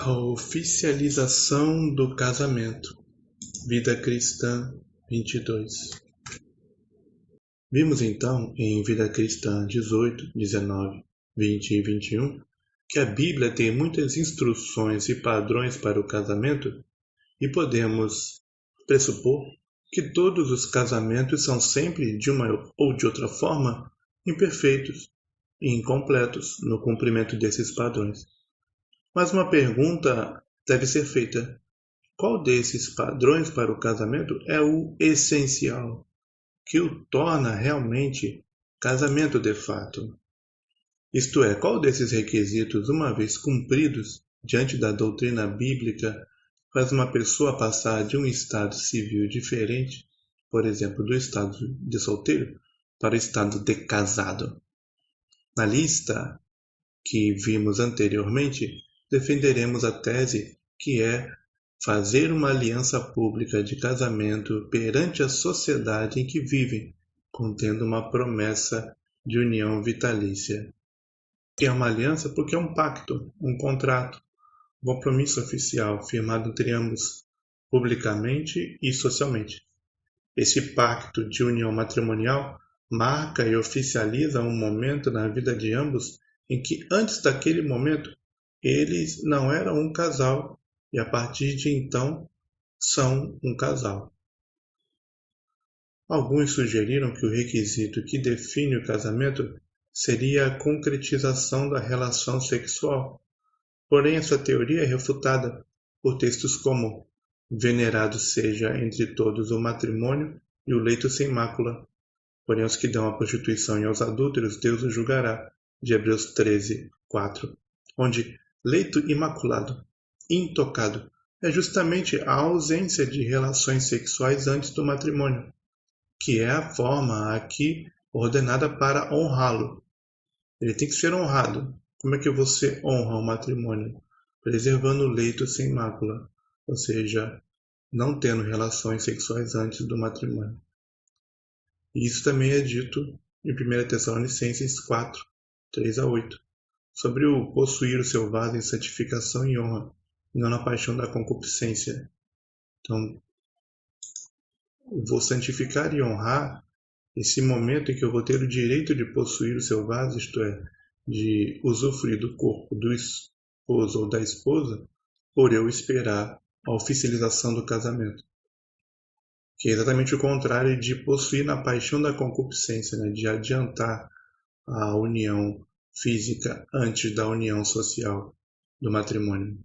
A oficialização do casamento. Vida Cristã 22. Vimos então em Vida Cristã 18, 19, 20 e 21 que a Bíblia tem muitas instruções e padrões para o casamento e podemos pressupor que todos os casamentos são sempre, de uma ou de outra forma, imperfeitos e incompletos no cumprimento desses padrões. Mas uma pergunta deve ser feita: qual desses padrões para o casamento é o essencial, que o torna realmente casamento de fato? Isto é, qual desses requisitos, uma vez cumpridos diante da doutrina bíblica, faz uma pessoa passar de um estado civil diferente, por exemplo, do estado de solteiro, para o estado de casado? Na lista que vimos anteriormente, defenderemos a tese que é fazer uma aliança pública de casamento perante a sociedade em que vivem, contendo uma promessa de união vitalícia. Que é uma aliança porque é um pacto, um contrato, um compromisso oficial firmado entre ambos, publicamente e socialmente. Esse pacto de união matrimonial marca e oficializa um momento na vida de ambos em que, antes daquele momento, eles não eram um casal e, a partir de então, são um casal. Alguns sugeriram que o requisito que define o casamento seria a concretização da relação sexual. Porém, essa teoria é refutada por textos como: venerado seja entre todos o matrimônio e o leito sem mácula. Porém, os que dão a prostituição e aos adúlteros, Deus os julgará. De Hebreus 13, 4. Onde leito imaculado, intocado, é justamente a ausência de relações sexuais antes do matrimônio, que é a forma aqui ordenada para honrá-lo. Ele tem que ser honrado. Como é que você honra o matrimônio? Preservando o leito sem mácula, ou seja, não tendo relações sexuais antes do matrimônio. E isso também é dito em 1 Tessalonicenses 4, 3 a 8, sobre o possuir o seu vaso em santificação e honra, e não na paixão da concupiscência. Então, vou santificar e honrar esse momento em que eu vou ter o direito de possuir o seu vaso, isto é, de usufruir do corpo do esposo ou da esposa, por eu esperar a oficialização do casamento. Que é exatamente o contrário de possuir na paixão da concupiscência, né? De adiantar a união física antes da união social do matrimônio.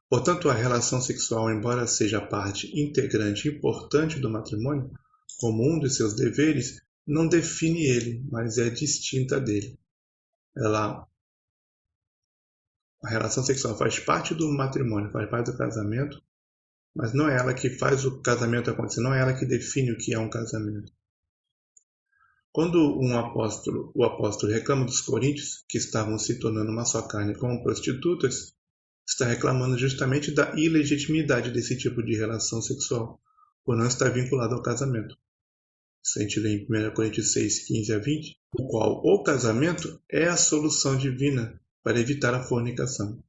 Portanto, a relação sexual, embora seja parte integrante importante do matrimônio, como um de seus deveres, não define ele, mas é distinta dele. A relação sexual faz parte do matrimônio, faz parte do casamento, mas não é ela que faz o casamento acontecer, não é ela que define o que é um casamento. Quando o apóstolo reclama dos coríntios, que estavam se tornando uma só carne como prostitutas, está reclamando justamente da ilegitimidade desse tipo de relação sexual, por não estar vinculado ao casamento. Isso a gente lê em 1 Coríntios 6, 15 a 20, o qual o casamento é a solução divina para evitar a fornicação.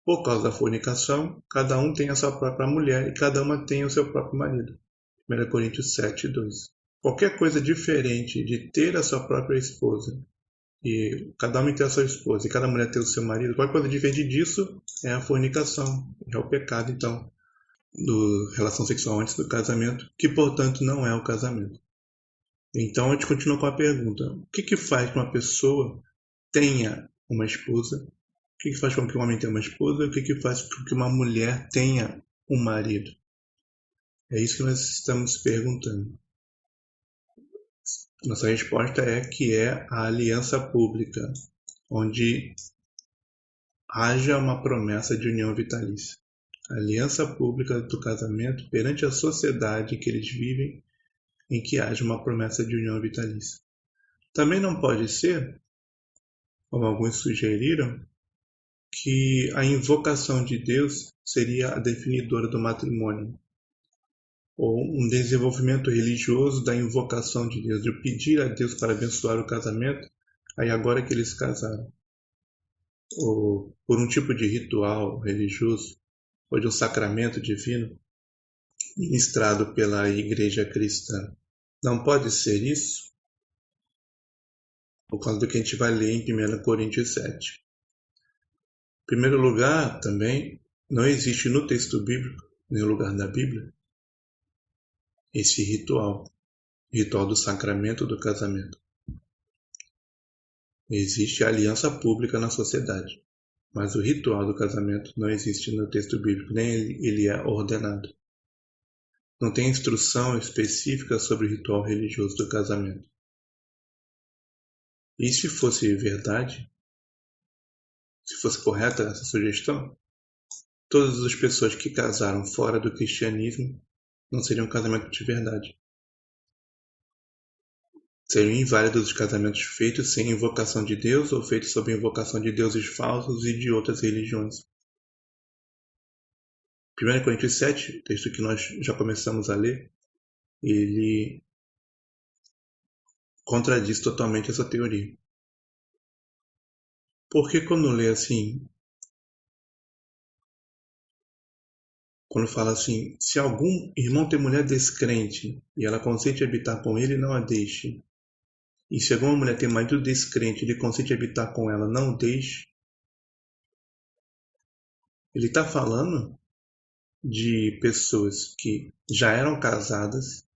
Por causa da fornicação, cada um tem a sua própria mulher e cada uma tem o seu próprio marido. 1 Coríntios 7, 2. Qualquer coisa diferente de ter a sua própria esposa, e cada homem ter a sua esposa e cada mulher ter o seu marido, qualquer coisa diferente disso é a fornicação, é o pecado, então, da relação sexual antes do casamento, que, portanto, não é o casamento. Então, a gente continua com a pergunta: o que faz que uma pessoa tenha uma esposa? O que faz com que um homem tenha uma esposa? O que faz com que uma mulher tenha um marido? É isso que nós estamos perguntando. Nossa resposta é que é a aliança pública, onde haja uma promessa de união vitalícia. A aliança pública do casamento perante a sociedade em que eles vivem, em que haja uma promessa de união vitalícia. Também não pode ser, como alguns sugeriram, que a invocação de Deus seria a definidora do matrimônio, ou um desenvolvimento religioso da invocação de Deus, de pedir a Deus para abençoar o casamento, aí agora que eles casaram. ou por um tipo de ritual religioso ou de um sacramento divino ministrado pela Igreja cristã. Não pode ser isso? Por causa do que a gente vai ler em 1 Coríntios 7. Em primeiro lugar, também, não existe no texto bíblico, nenhum lugar da Bíblia, esse ritual do sacramento do casamento. Existe a aliança pública na sociedade, mas o ritual do casamento não existe no texto bíblico, nem ele é ordenado. Não tem instrução específica sobre o ritual religioso do casamento. E se fosse verdade, se fosse correta essa sugestão, todas as pessoas que casaram fora do cristianismo não seriam um casamento de verdade. Seriam inválidos os casamentos feitos sem invocação de Deus ou feitos sob invocação de deuses falsos e de outras religiões. 1 Coríntios 7, texto que nós já começamos a ler, ele contradiz totalmente essa teoria. Porque quando lê assim, quando fala assim, se algum irmão tem mulher descrente e ela consente habitar com ele, não a deixe. E se alguma mulher tem marido descrente e ele consente habitar com ela, não o deixe. Ele está falando de pessoas que já eram casadas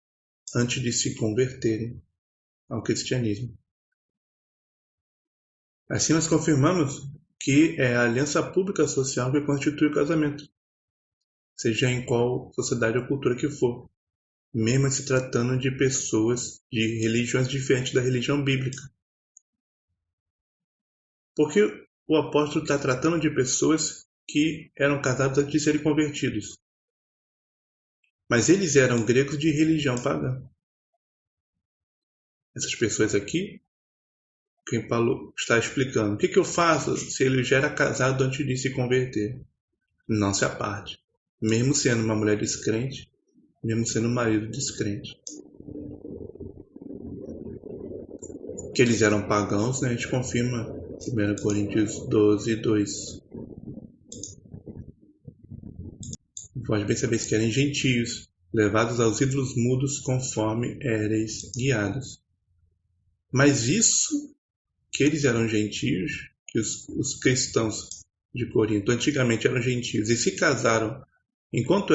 antes de se converterem ao cristianismo. Assim nós confirmamos que é a aliança pública social que constitui o casamento, seja em qual sociedade ou cultura que for, mesmo se tratando de pessoas de religiões diferentes da religião bíblica. Porque o apóstolo está tratando de pessoas que eram casadas antes de serem convertidos. Mas eles eram gregos de religião pagã. Essas pessoas aqui, quem Paulo está explicando, o que eu faço se ele já era casado antes de se converter? Não se aparte, mesmo sendo uma mulher descrente, mesmo sendo um marido descrente. Que eles eram pagãos, né? A gente confirma em 1 Coríntios 12, 2. Vós bem sabeis que eram gentios, levados aos ídolos mudos conforme éreis guiados. Mas isso, que eles eram gentios, que os cristãos de Corinto antigamente eram gentios e se casaram enquanto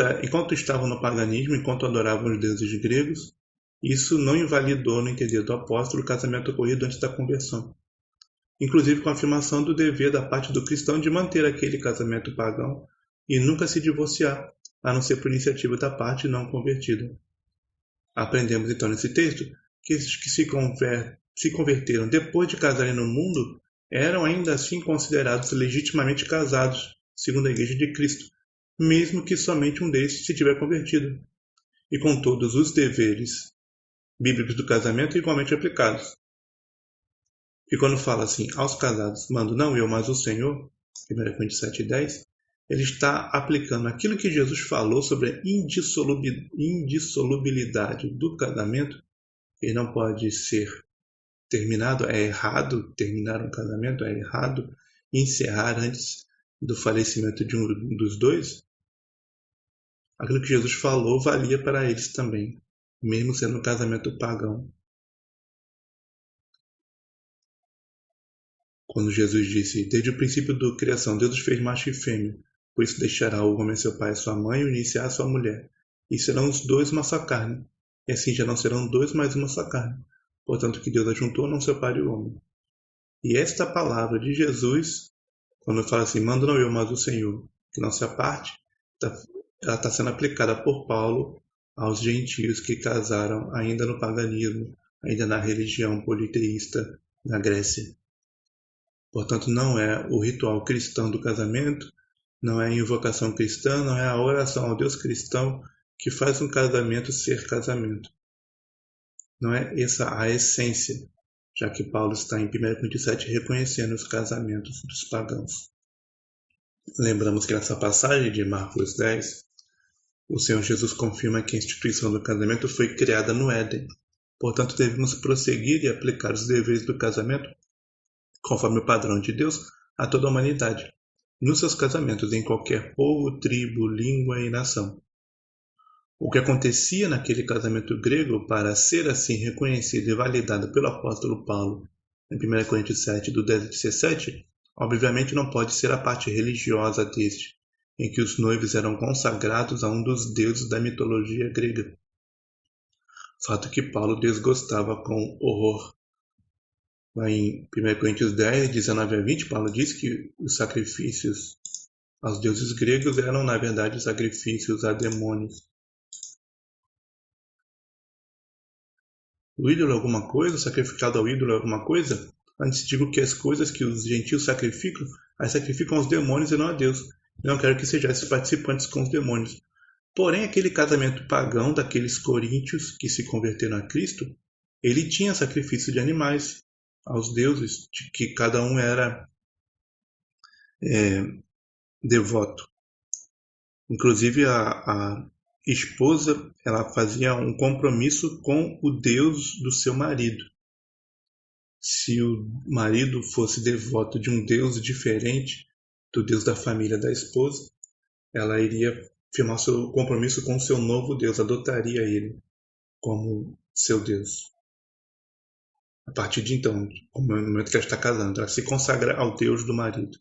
estavam no paganismo, enquanto adoravam os deuses gregos, isso não invalidou, no entender do apóstolo, o casamento ocorrido antes da conversão. Inclusive com a afirmação do dever da parte do cristão de manter aquele casamento pagão e nunca se divorciar, a não ser por iniciativa da parte não convertida. Aprendemos então nesse texto que esses que se converteram depois de casarem no mundo eram ainda assim considerados legitimamente casados, segundo a Igreja de Cristo, mesmo que somente um deles se tiver convertido, e com todos os deveres bíblicos do casamento igualmente aplicados. E quando fala assim, aos casados, mando não eu, mas o Senhor, 1 Coríntios 7,10, ele está aplicando aquilo que Jesus falou sobre a indissolubilidade do casamento. Ele não pode ser terminado, é errado terminar um casamento, é errado encerrar antes do falecimento de um dos dois. Aquilo que Jesus falou valia para eles também, mesmo sendo um casamento pagão. Quando Jesus disse, desde o princípio da criação, Deus os fez macho e fêmea, por isso deixará o homem seu pai e sua mãe e unir-se-á a sua mulher, e serão os dois uma só carne, e assim já não serão dois mais uma só carne. Portanto, que Deus ajuntou não separe o homem. E esta palavra de Jesus, quando fala assim, mando não eu, mas o Senhor, que não se aparte, ela está sendo aplicada por Paulo aos gentios que casaram ainda no paganismo, ainda na religião politeísta na Grécia. Portanto, não é o ritual cristão do casamento, não é a invocação cristã, não é a oração ao Deus cristão que faz um casamento ser casamento. Não é essa a essência, já que Paulo está em 1 Coríntios 7 reconhecendo os casamentos dos pagãos. Lembramos que nessa passagem de Marcos 10, o Senhor Jesus confirma que a instituição do casamento foi criada no Éden. Portanto, devemos prosseguir e aplicar os deveres do casamento conforme o padrão de Deus, a toda a humanidade, nos seus casamentos em qualquer povo, tribo, língua e nação. O que acontecia naquele casamento grego, para ser assim reconhecido e validado pelo apóstolo Paulo em 1 Coríntios 7, do 10 a 17, obviamente não pode ser a parte religiosa deste, em que os noivos eram consagrados a um dos deuses da mitologia grega. Fato que Paulo desgostava com horror. Lá em 1 Coríntios 10, 19 a 20, Paulo diz que os sacrifícios aos deuses gregos eram, na verdade, sacrifícios a demônios. O ídolo é alguma coisa? O sacrificado ao ídolo é alguma coisa? Antes digo que as coisas que os gentios sacrificam, as sacrificam aos demônios e não a Deus. Eu não quero que sejais participantes com os demônios. Porém, aquele casamento pagão daqueles coríntios que se converteram a Cristo, ele tinha sacrifício de animais aos deuses, de que cada um era devoto. Inclusive a esposa, ela fazia um compromisso com o Deus do seu marido. Se o marido fosse devoto de um Deus diferente do Deus da família da esposa, ela iria firmar seu compromisso com o seu novo Deus, adotaria ele como seu Deus. A partir de então, no momento que ela está casando, ela se consagra ao Deus do marido.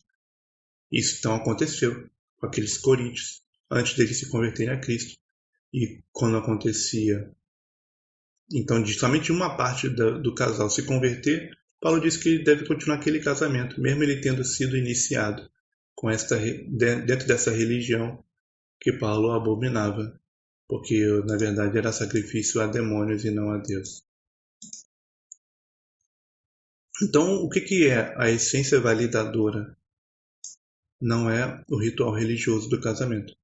Isso então aconteceu com aqueles coríntios, antes deles se converterem a Cristo. E quando acontecia, então, somente uma parte do casal se converter, Paulo diz que ele deve continuar aquele casamento, mesmo ele tendo sido iniciado dentro dessa religião que Paulo abominava, porque na verdade era sacrifício a demônios e não a Deus. Então, o que é a essência validadora? Não é o ritual religioso do casamento.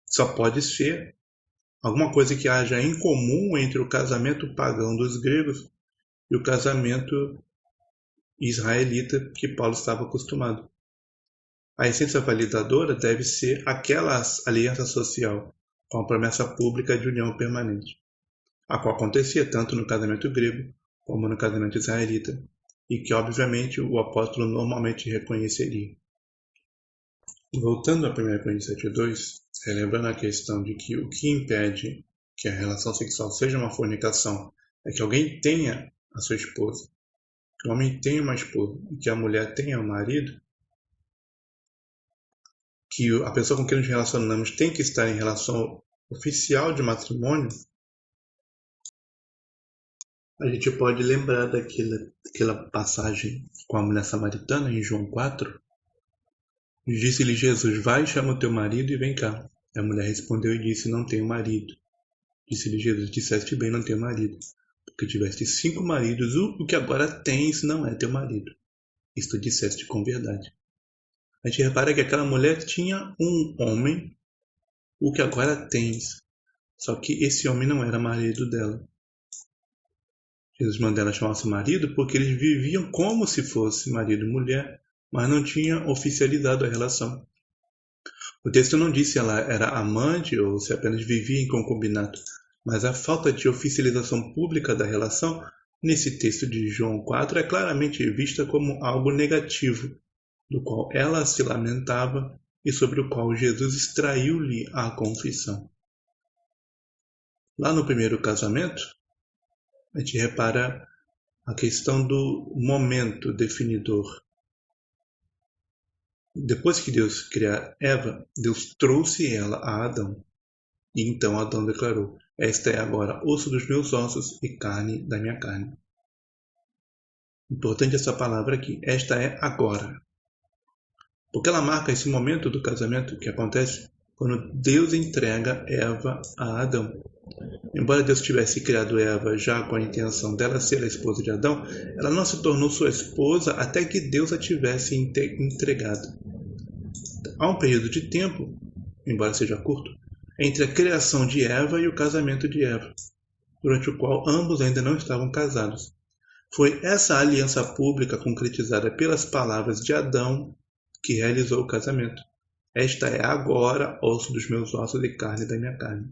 Só pode ser alguma coisa que haja em comum entre o casamento pagão dos gregos e o casamento israelita que Paulo estava acostumado. A essência validadora deve ser aquela aliança social com a promessa pública de união permanente, a qual acontecia tanto no casamento grego como no casamento israelita, e que obviamente o apóstolo normalmente reconheceria. Voltando a 1 Coríntios 7,2, lembrando a questão de que o que impede que a relação sexual seja uma fornicação é que alguém tenha a sua esposa, que o homem tenha uma esposa e que a mulher tenha um marido, que a pessoa com quem nos relacionamos tem que estar em relação oficial de matrimônio, a gente pode lembrar daquela passagem com a mulher samaritana em João 4. Disse-lhe Jesus: vai, chama o teu marido e vem cá. A mulher respondeu e disse: não tenho marido. Disse-lhe Jesus: disseste bem, não tenho marido, porque tiveste 5 maridos, o que agora tens não é teu marido. Isto disseste com verdade. A gente repara que aquela mulher tinha um homem, o que agora tens, só que esse homem não era marido dela. Jesus mandou ela chamar seu marido porque eles viviam como se fosse marido e mulher, mas não tinham oficializado a relação. O texto não diz se ela era amante ou se apenas vivia em concubinato, mas a falta de oficialização pública da relação nesse texto de João 4 é claramente vista como algo negativo, do qual ela se lamentava e sobre o qual Jesus extraiu-lhe a confissão. Lá no primeiro casamento, a gente repara a questão do momento definidor. Depois que Deus criar Eva, Deus trouxe ela a Adão. E então Adão declarou: esta é agora osso dos meus ossos e carne da minha carne. Importante essa palavra aqui, esta é agora. Porque ela marca esse momento do casamento que acontece quando Deus entrega Eva a Adão. Embora Deus tivesse criado Eva já com a intenção dela ser a esposa de Adão, ela não se tornou sua esposa até que Deus a tivesse entregado. Há um período de tempo, embora seja curto, entre a criação de Eva e o casamento de Eva, durante o qual ambos ainda não estavam casados. Foi essa aliança pública concretizada pelas palavras de Adão que realizou o casamento. Esta é agora osso dos meus ossos e carne da minha carne.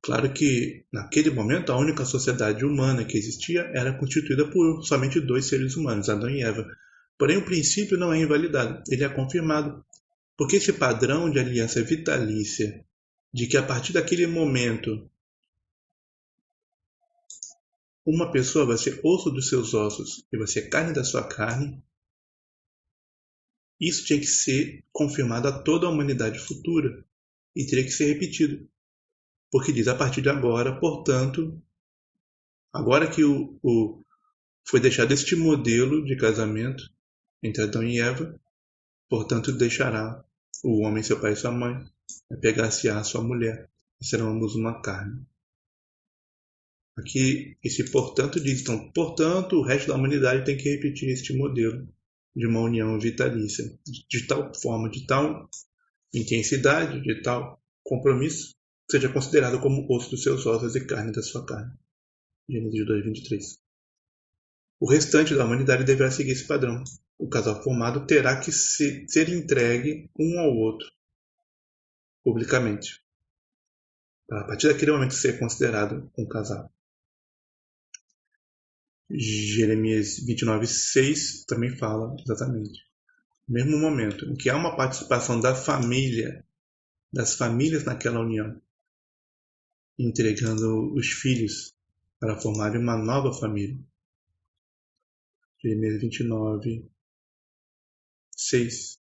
Claro que, naquele momento, a única sociedade humana que existia era constituída por somente 2 seres humanos, Adão e Eva. Porém, o princípio não é invalidado, ele é confirmado, porque esse padrão de aliança vitalícia, de que a partir daquele momento uma pessoa vai ser osso dos seus ossos e vai ser carne da sua carne, isso tinha que ser confirmado a toda a humanidade futura e teria que ser repetido. Porque diz, a partir de agora, portanto, agora que foi deixado este modelo de casamento entre Adão e Eva, portanto deixará o homem seu pai e sua mãe, pegar-se-á sua mulher, e serão ambos uma carne. Aqui, esse portanto diz, então, portanto, o resto da humanidade tem que repetir este modelo de uma união vitalícia, de tal forma, de tal intensidade, de tal compromisso, seja considerado como osso dos seus ossos e carne da sua carne. Gênesis 2:23. O restante da humanidade deverá seguir esse padrão. O casal formado terá que ser entregue um ao outro, publicamente, para a partir daquele momento ser considerado um casal. Jeremias 29:6 também fala exatamente. No mesmo momento em que há uma participação da família, das famílias naquela união, entregando os filhos para formarem uma nova família. Jeremias 29:6.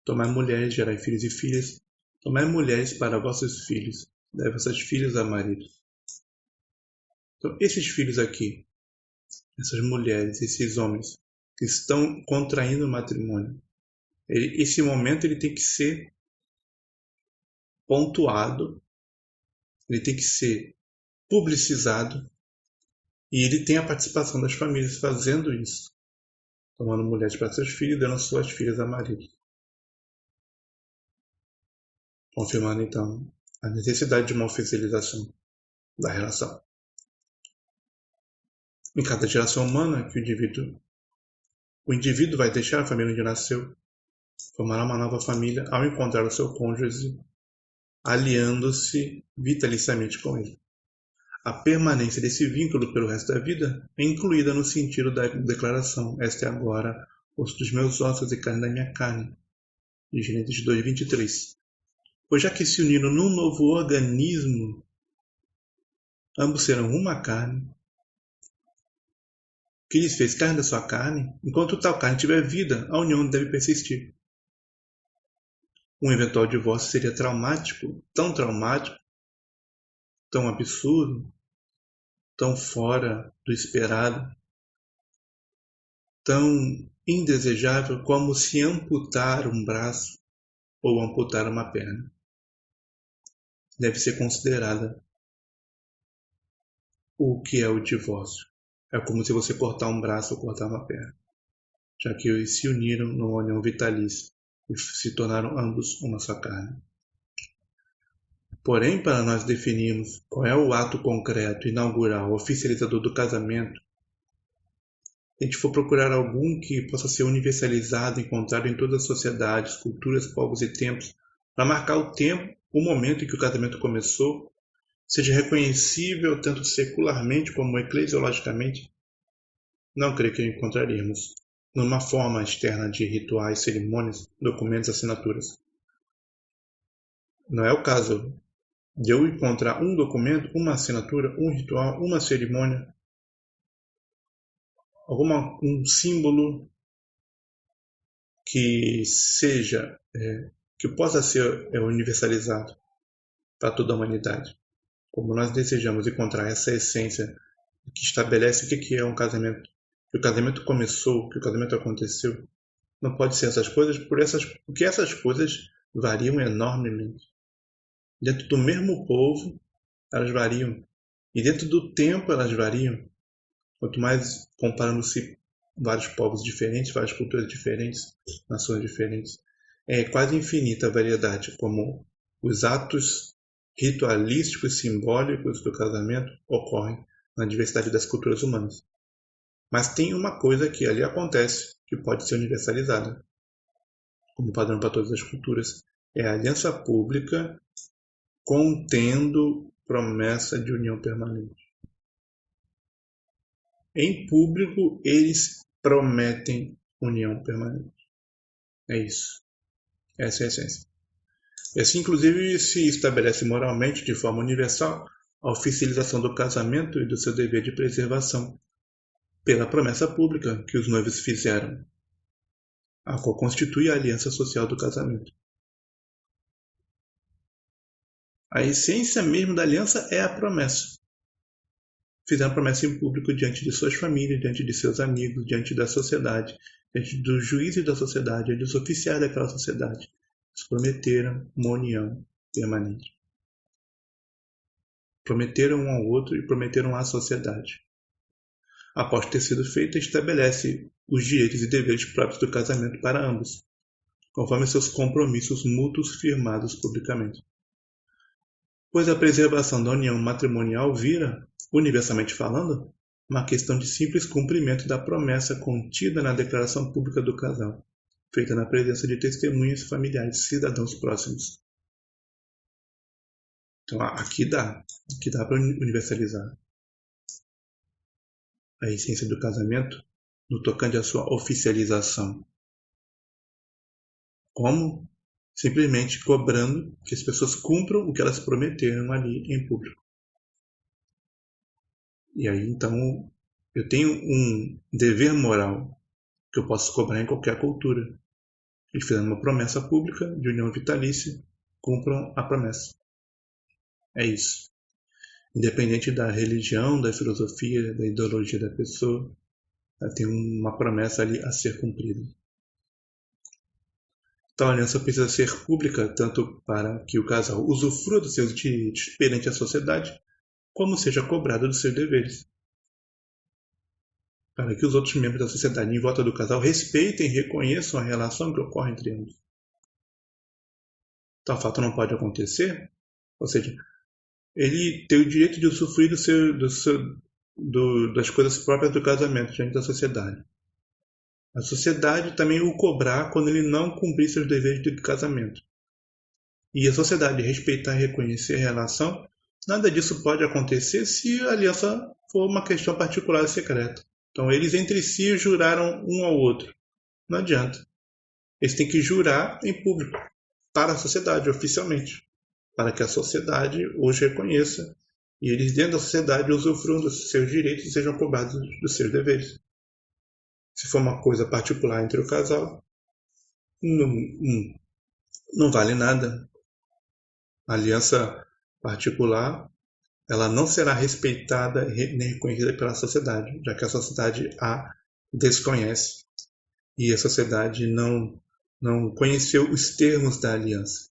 Tomai mulheres, gerai filhos e filhas, tomai mulheres para vossos filhos, dai vossas filhas a maridos. Então, esses filhos aqui, essas mulheres, esses homens que estão contraindo matrimônio, esse momento ele tem que ser pontuado, ele tem que ser publicizado e ele tem a participação das famílias fazendo isso, tomando mulheres para seus filhos e dando suas filhas a maridos. Confirmando então a necessidade de uma oficialização da relação. Em cada geração humana que o indivíduo vai deixar a família onde nasceu, formará uma nova família ao encontrar o seu cônjuge, aliando-se vitaliciamente com ele. A permanência desse vínculo pelo resto da vida é incluída no sentido da declaração: esta é agora osso dos meus ossos e carne da minha carne, de Gênesis 2:23. Pois já que se uniram num novo organismo, ambos serão uma carne, que lhes fez carne da sua carne, enquanto tal carne tiver vida, a união deve persistir. Um eventual divórcio seria traumático, tão absurdo, tão fora do esperado, tão indesejável como se amputar um braço ou amputar uma perna. Deve ser considerada o que é o divórcio. É como se você cortar um braço ou cortar uma perna, já que eles se uniram numa união vitalícia e se tornaram ambos uma só carne. Porém, para nós definirmos qual é o ato concreto, inaugural, oficializador do casamento, se a gente for procurar algum que possa ser universalizado, encontrado em todas as sociedades, culturas, povos e tempos, para marcar o tempo, o momento em que o casamento começou, seja reconhecível tanto secularmente como eclesiologicamente, não creio que encontraríamos numa forma externa de rituais, cerimônias, documentos, assinaturas. Não é o caso de eu encontrar um documento, uma assinatura, um ritual, uma cerimônia, um símbolo que seja, que possa ser universalizado para toda a humanidade. Como nós desejamos encontrar essa essência que estabelece o que é um casamento, que o casamento começou, que o casamento aconteceu, não pode ser essas coisas, porque essas coisas variam enormemente. Dentro do mesmo povo, elas variam. E dentro do tempo, elas variam. Quanto mais comparando-se vários povos diferentes, várias culturas diferentes, nações diferentes, é quase infinita a variedade, como os atos ritualísticos simbólicos do casamento ocorrem na diversidade das culturas humanas. Mas tem uma coisa que ali acontece, que pode ser universalizada, como padrão para todas as culturas, é a aliança pública contendo promessa de união permanente. Em público, eles prometem união permanente. É isso. Essa é a essência. E assim, inclusive, se estabelece moralmente, de forma universal, a oficialização do casamento e do seu dever de preservação, pela promessa pública que os noivos fizeram, a qual constitui a aliança social do casamento. A essência mesmo da aliança é a promessa. Fizeram promessa em público diante de suas famílias, diante de seus amigos, diante da sociedade, diante dos juízes da sociedade, diante dos oficiais daquela sociedade. Eles prometeram uma união permanente. Prometeram um ao outro e prometeram à sociedade. Após ter sido feita, estabelece os direitos e deveres próprios do casamento para ambos, conforme seus compromissos mútuos firmados publicamente. Pois a preservação da união matrimonial vira, universalmente falando, uma questão de simples cumprimento da promessa contida na declaração pública do casal, feita na presença de testemunhas familiares e cidadãos próximos. Então aqui dá para universalizar a essência do casamento no tocante à sua oficialização. Como? Simplesmente cobrando que as pessoas cumpram o que elas prometeram ali em público. E aí, então, eu tenho um dever moral que eu posso cobrar em qualquer cultura. Eles fizeram uma promessa pública de união vitalícia, cumpram a promessa. É isso. Independente da religião, da filosofia, da ideologia da pessoa, ela tem uma promessa ali a ser cumprida. Então a aliança precisa ser pública tanto para que o casal usufrua dos seus direitos perante a sociedade, como seja cobrado dos seus deveres. Para que os outros membros da sociedade em volta do casal respeitem e reconheçam a relação que ocorre entre ambos. Tal fato não pode acontecer, ou seja, ele tem o direito de usufruir das coisas próprias do casamento diante da sociedade. A sociedade também o cobrar quando ele não cumprir seus deveres de casamento. E a sociedade respeitar e reconhecer a relação, nada disso pode acontecer se a aliança for uma questão particular e secreta. Então eles entre si juraram um ao outro. Não adianta. Eles têm que jurar em público, para a sociedade, oficialmente, para que a sociedade os reconheça e eles dentro da sociedade usufruam dos seus direitos e sejam cobrados dos seus deveres. Se for uma coisa particular entre o casal, não vale nada. A aliança particular, ela não será respeitada nem reconhecida pela sociedade, já que a sociedade a desconhece e a sociedade não conheceu os termos da aliança.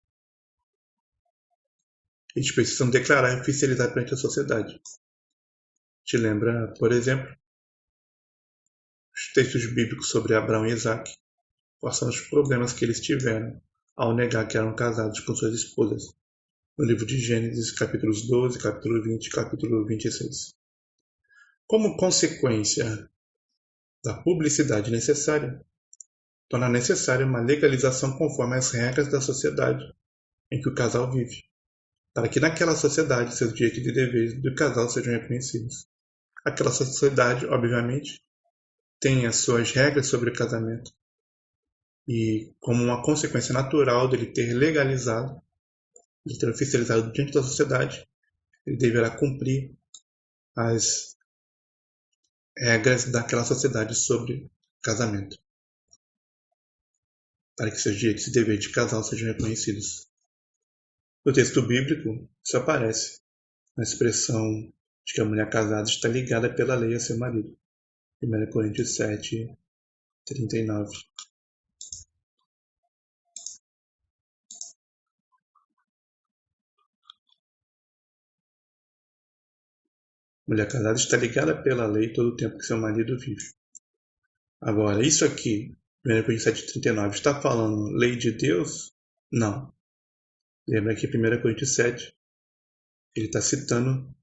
Eles precisam declarar e oficializar perante a sociedade. Te lembra, por exemplo, os textos bíblicos sobre Abraão e Isaac, quais são os problemas que eles tiveram ao negar que eram casados com suas esposas, no livro de Gênesis, capítulos 12, capítulo 20 e capítulo 26. Como consequência da publicidade necessária, torna necessária uma legalização conforme as regras da sociedade em que o casal vive, para que naquela sociedade seus direitos e deveres do casal sejam reconhecidos. Aquela sociedade, obviamente, tem as suas regras sobre o casamento. E como uma consequência natural dele ter legalizado, de ter oficializado diante da sociedade, ele deverá cumprir as regras daquela sociedade sobre casamento, para que seus direitos e deveres de casal sejam reconhecidos. No texto bíblico, isso aparece na expressão de que a mulher casada está ligada pela lei a seu marido. 1 Coríntios 7, 39. Mulher casada está ligada pela lei todo o tempo que seu marido vive. Agora, isso aqui, 1 Coríntios 7,39, está falando lei de Deus? Não. Lembra que 1 Coríntios 7, ele está citando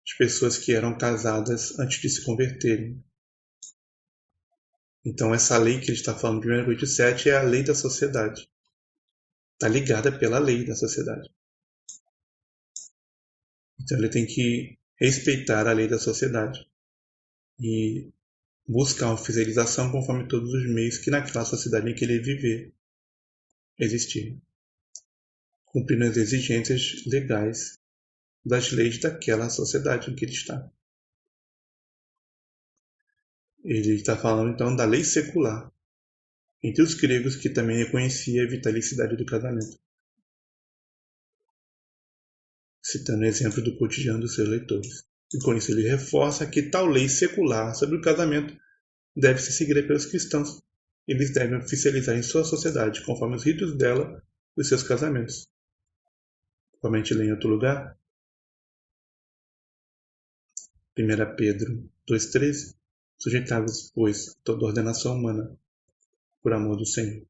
as pessoas que eram casadas antes de se converterem. Então, essa lei que ele está falando em 1 Coríntios 7 é a lei da sociedade. Está ligada pela lei da sociedade. Então, ele tem que respeitar a lei da sociedade. E buscar uma oficialização conforme todos os meios que naquela sociedade em que ele viver existiam, cumprindo as exigências legais das leis daquela sociedade em que ele está. Ele está falando então da lei secular entre os gregos, que também reconhecia a vitalicidade do casamento, citando o exemplo do cotidiano dos seus leitores. E com isso ele reforça que tal lei secular sobre o casamento deve ser seguida pelos cristãos. Eles devem oficializar em sua sociedade, conforme os ritos dela, os seus casamentos. Como a gente lê em outro lugar, 1 Pedro 2,13, sujeitai-vos, pois, a toda ordenação humana, por amor do Senhor.